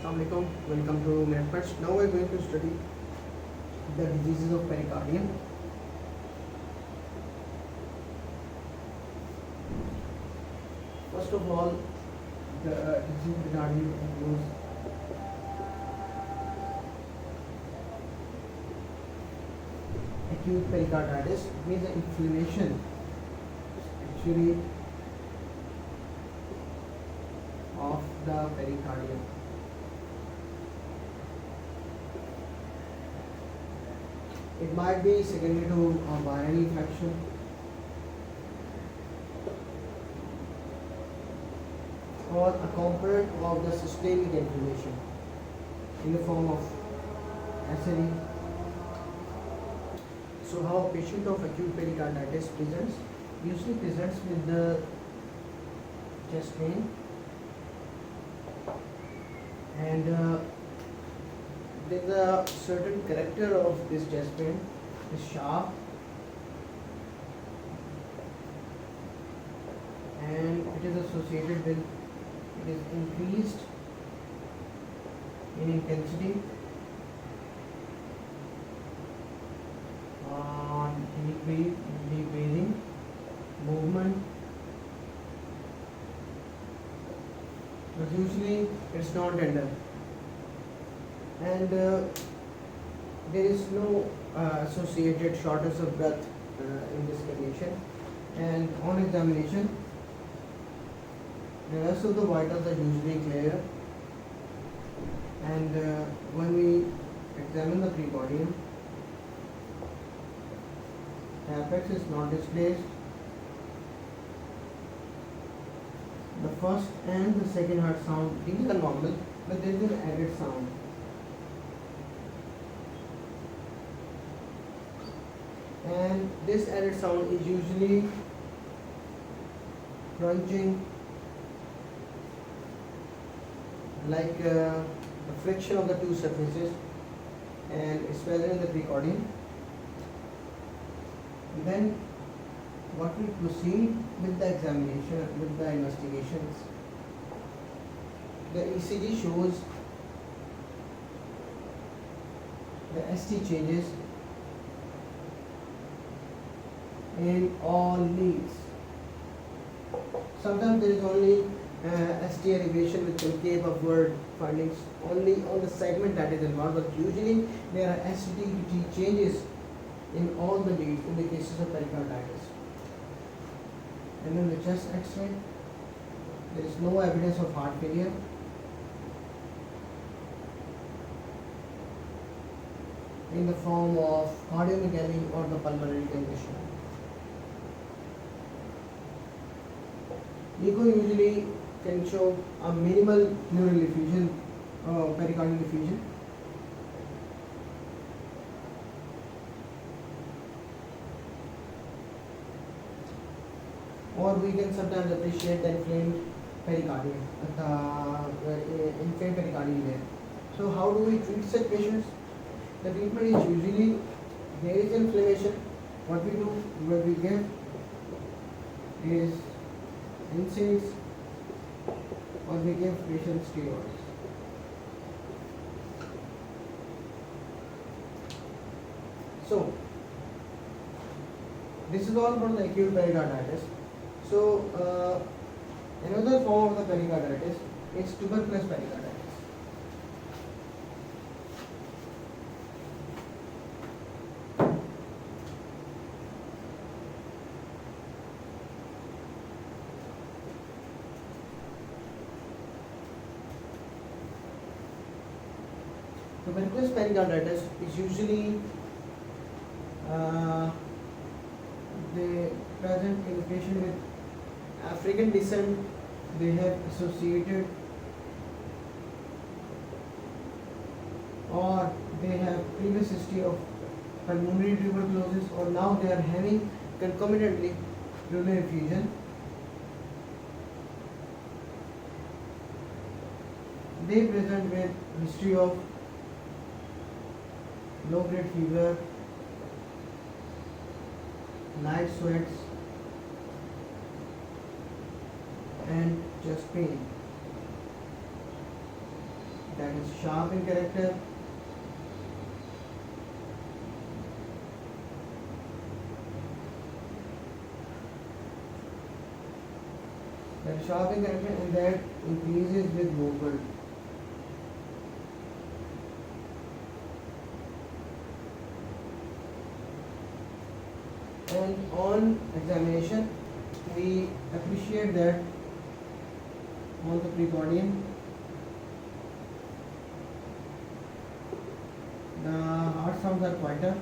Assalamualaikum. Welcome to MedPatch. Now we're going to study the diseases of pericardium. First of all, the disease of pericardium includes acute pericarditis, means the inflammation actually of the pericardium. It might be secondary to a viral infection or a component of the systemic inflammation in the form of acid. So how a patient of acute pericarditis presents? Usually presents with the chest pain and there's a certain character of this chest pain is sharp and it is associated with, it is increased in intensity on deep breathing, movement, but usually it's not tender. And there is no associated shortness of breath in this condition, and on examination the rest of the vitals are usually clear, and when we examine the pericardium, the apex is not displaced. The first and the second heart sound, these are normal, but there is an added sound. And this added sound is usually crunching, like the friction of the two surfaces, and it's present in the pericardium. Then what we proceed with the examination, with the investigations. The ECG shows the ST changes in all leads. Sometimes there is only ST elevation with concave upward findings only on the segment that is involved, but usually there are ST changes in all the leads in the cases of pericarditis. And in the chest X-ray, there is no evidence of heart failure. In the form of cardiomegaly or the pulmonary condition. Echo usually can show a minimal pleural effusion, pericardial effusion. Or we can sometimes appreciate the inflamed pericardium, the inflamed pericardial layer. So how do we treat such patients? The treatment is usually, there is inflammation. What we do, what we give is NSAIDs, or we give patient steroids. So this is all about the acute pericarditis. So another form of the pericarditis is tuberculous pericarditis. Tuberculous pericarditis is usually they present in patient with African descent. They have associated or they have previous history of pulmonary tuberculosis, or now they are having concomitantly pleural effusion. They present with history of low grade fever, night sweats, and chest pain. pericarditis, sharp in character, and that increases with movement. And on examination, we appreciate that on the pericardium, the heart sounds are quieter.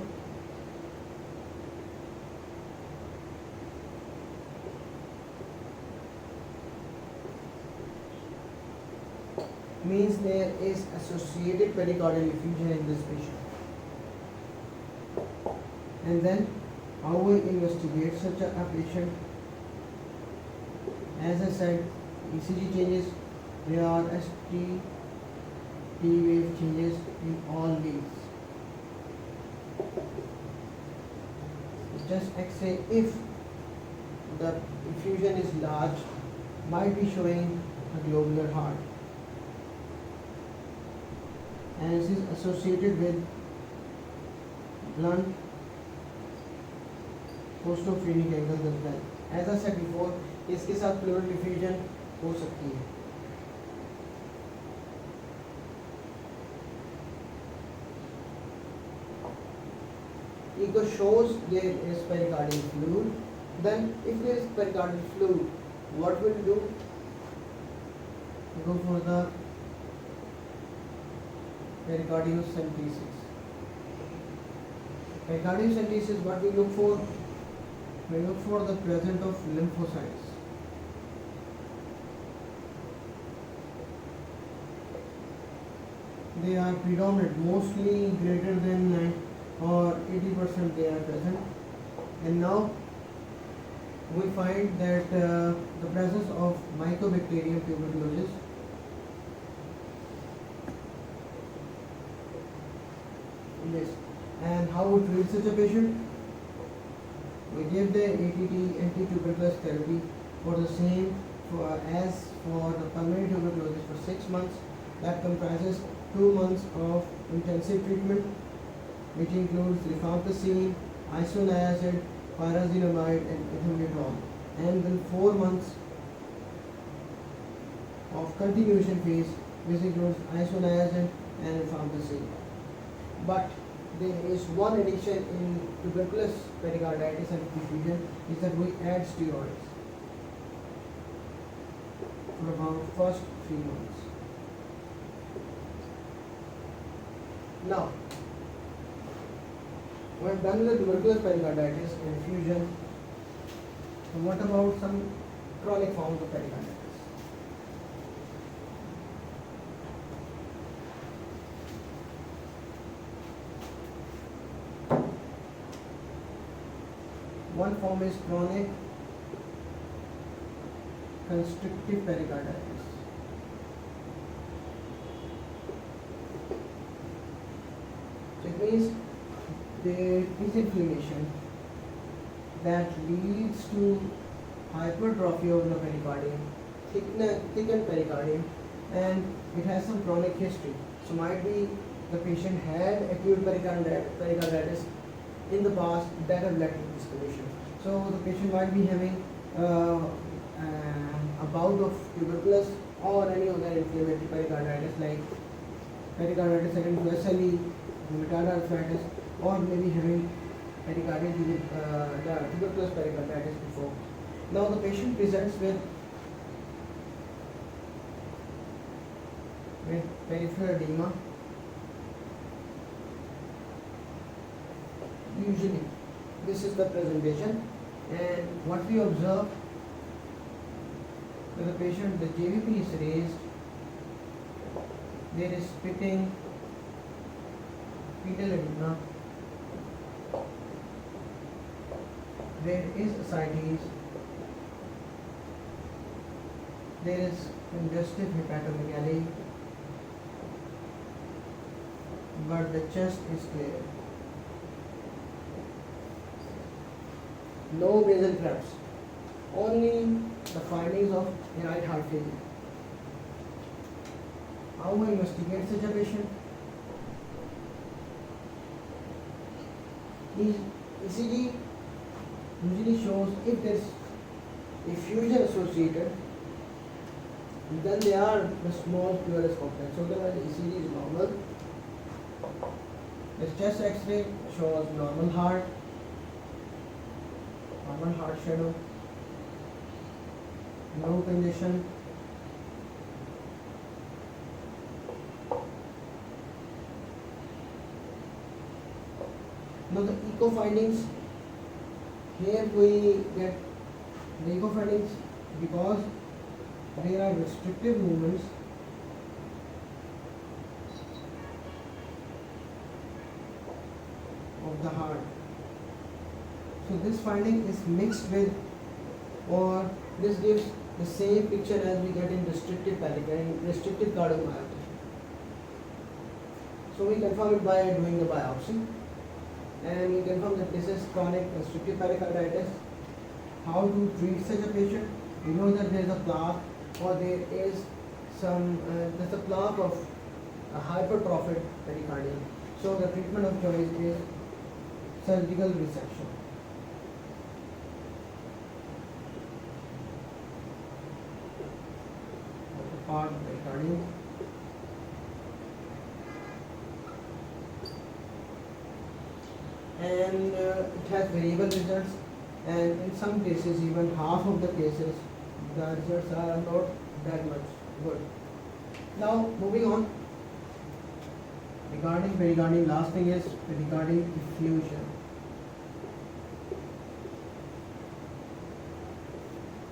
Means there is associated pericardial effusion in this patient. And then how we investigate such a patient? As I said, ECG changes, there are ST, T wave changes in all these. Just X-ray, if the effusion is large, might be showing a globular heart, and it is associated with blunt postophrenic angles as well. As I said before, इसके साथ pleural effusion हो सकती है. Echo shows there is pericardial fluid. Then, if there is pericardial fluid, what will you do? You go for the pericardiocentesis. Pericardiocentesis, what we look for? We look for the presence of lymphocytes. They are predominant, mostly greater than or 80% they are present. And now we find that the presence of Mycobacterium tuberculosis in this. And how we treat such a patient? We give the ATT, anti-tuberculous therapy for the same as for the pulmonary tuberculosis for 6 months. That comprises 2 months of intensive treatment, which includes rifampicin, isoniazid, pyrazinamide, and ethambutol, and then 4 months of continuation phase, which includes isoniazid and rifampicin. But there is one addition in tuberculous pericarditis and effusion, is that we add steroids for about first 3 months. Now, we have done the tuberculous pericarditis and effusion. So what about some chronic forms of pericarditis? One form is chronic constrictive pericarditis. So it means there is inflammation that leads to hypertrophy of the pericardium, thickened pericardium, and it has some chronic history. So might be the patient had acute pericarditis in the past that have led to this condition. So the patient might be having a bout of tuberculosis or any other inflammatory pericarditis like pericarditis second to SLE, rheumatoid arthritis, or maybe having tuberculous pericarditis before. Now the patient presents with peripheral edema. Usually this is the presentation, and what we observe with the patient, the JVP is raised, there is spitting, fetal edema, there is ascites, there is congestive hepatomegaly, but the chest is clear. No basal traps, only the findings of right heart failure. how I investigate such a patient? ECG usually shows if there is effusion associated, then they are the small QRS complex. So otherwise ECG is normal. The chest X-ray shows normal heart shadow, no congestion. Now the echo findings, here we get the echo findings because there are restrictive movements of the heart. So this finding is mixed with, or this gives the same picture as we get in restrictive cardiomyopathy. So we confirm it by doing the biopsy, and we confirm that this is chronic restrictive pericarditis. How to treat such a patient? We know that there is a plaque, or there is there's a plaque of a hypertrophic pericardium. So the treatment of choice is surgical resection. Part of pericardium. And it has variable results, and in some cases, even half of the cases, the results are not that much good. Now moving on, regarding pericardium, last thing is pericardium effusion.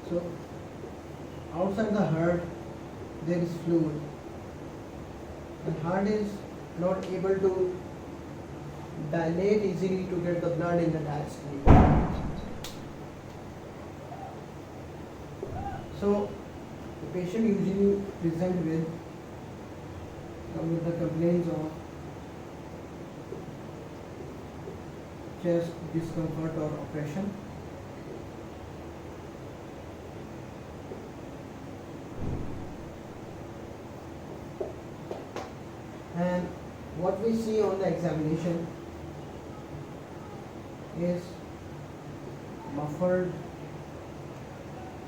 So outside the heart there is fluid, and heart is not able to dilate easily to get the blood in the diastole. So the patient usually present with the complaints of chest discomfort or oppression. And what we see on the examination is muffled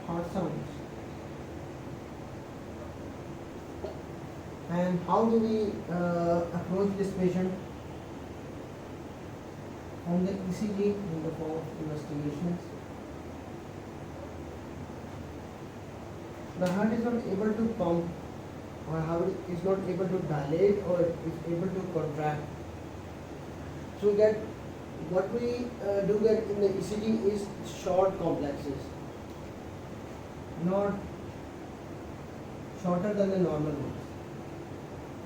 heart sounds. And how do we approach this patient? On the ECG in the form of investigations. The heart is not able to pump, or how is not able to dilate, or is able to contract. So we get what we do get in the ECG is short complexes, not shorter than the normal ones.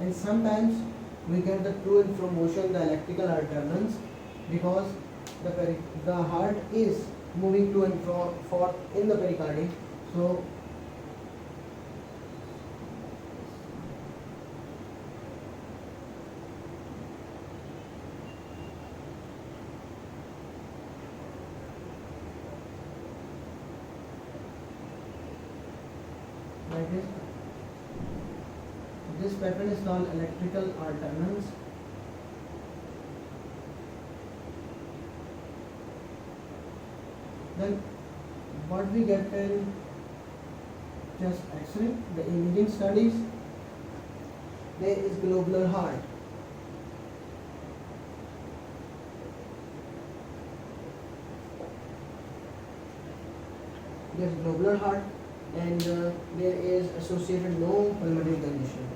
And sometimes we get the to and fro motion, the electrical alternance, because the heart is moving to and fro in the pericardium. So like this pattern is called electrical alternance. Then what we get in chest X-ray, the imaging studies, there is globular heart. There is globular heart, and there is associated no pulmonary condition.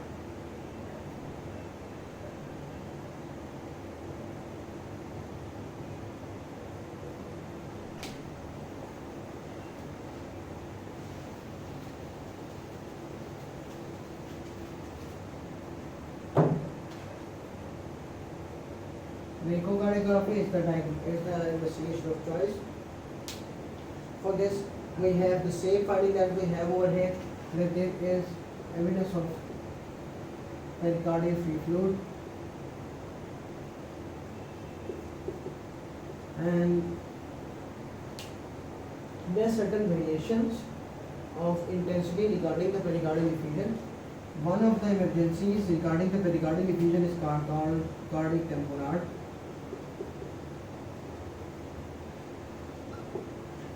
The echocardiography is the investigation of choice. For this, we have the same finding that we have over here, that there is evidence of pericardial free fluid, and there are certain variations of intensity regarding the pericardial effusion. One of the emergencies regarding the pericardial effusion is called cardiac tamponade.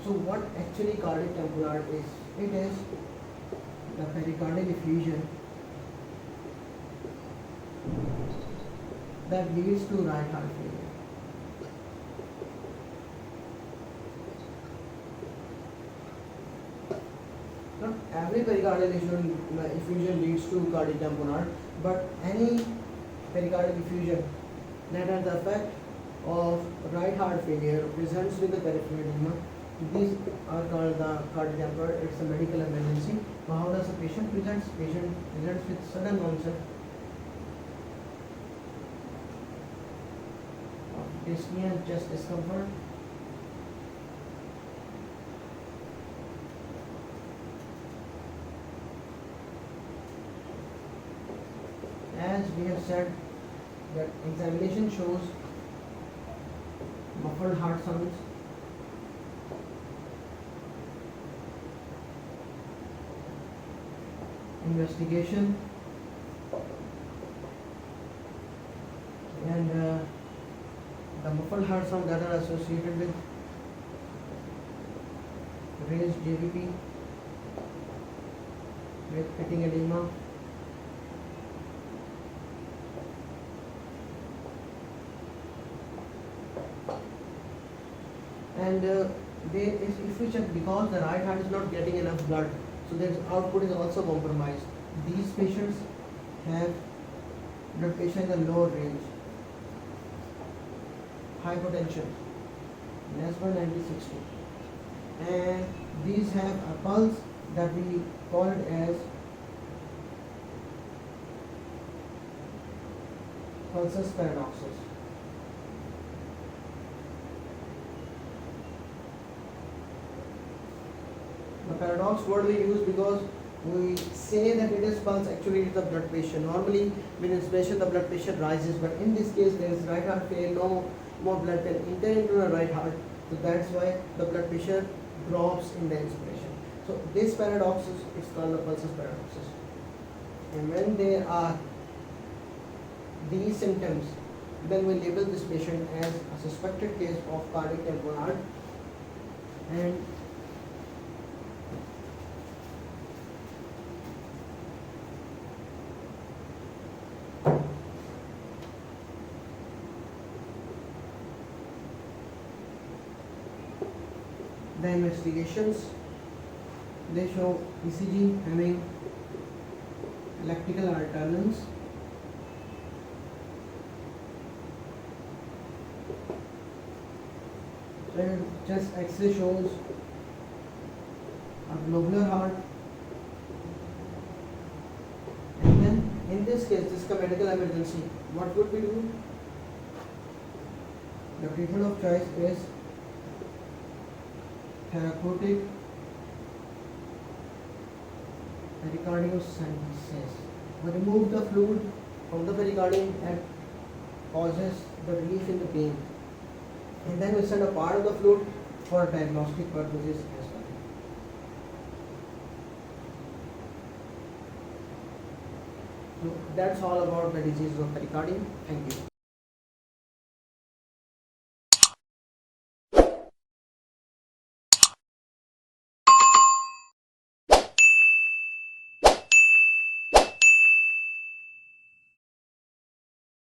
So what actually cardiac tamponade is? It is the pericardial effusion that leads to right heart failure. Not every pericardial effusion leads to cardiac tamponade, but any pericardial effusion that has the effect of right heart failure presents with the peripheral edema. These are called the cardiac tamponade. It's a medical emergency. Now, how does the patient present? Patient presents with sudden onset of dyspnea and chest discomfort. As we have said, that examination shows muffled heart sounds, investigation, and the muffled heart sound that are associated with raised JVP, with pitting edema, and if we check, because the right heart is not getting enough blood, so their output is also compromised. These patients have blood pressure in the lower range, hypotension less than 90/60, and these have a pulse that we call it as pulsus paradoxus. The paradox word we use because we say that it is pulse, actually it is the blood pressure. Normally with inspiration the blood pressure rises, but in this case there is right heart failure, no more blood can enter into the right heart, so that's why the blood pressure drops in the inspiration. So this paradox is called the pulsus paradoxus. And when there are these symptoms, then we label this patient as a suspected case of cardiac tamponade, and the investigations, they show ECG having electrical alternance, and chest X-ray shows a globular heart, and then in this case, this is a medical emergency. What would we do? The treatment of choice is therapeutic pericardiocentesis. We remove the fluid from the pericardium and causes the relief in the pain, and then we send a part of the fluid for diagnostic purposes as well. So that's all about the disease of pericardium. Thank you.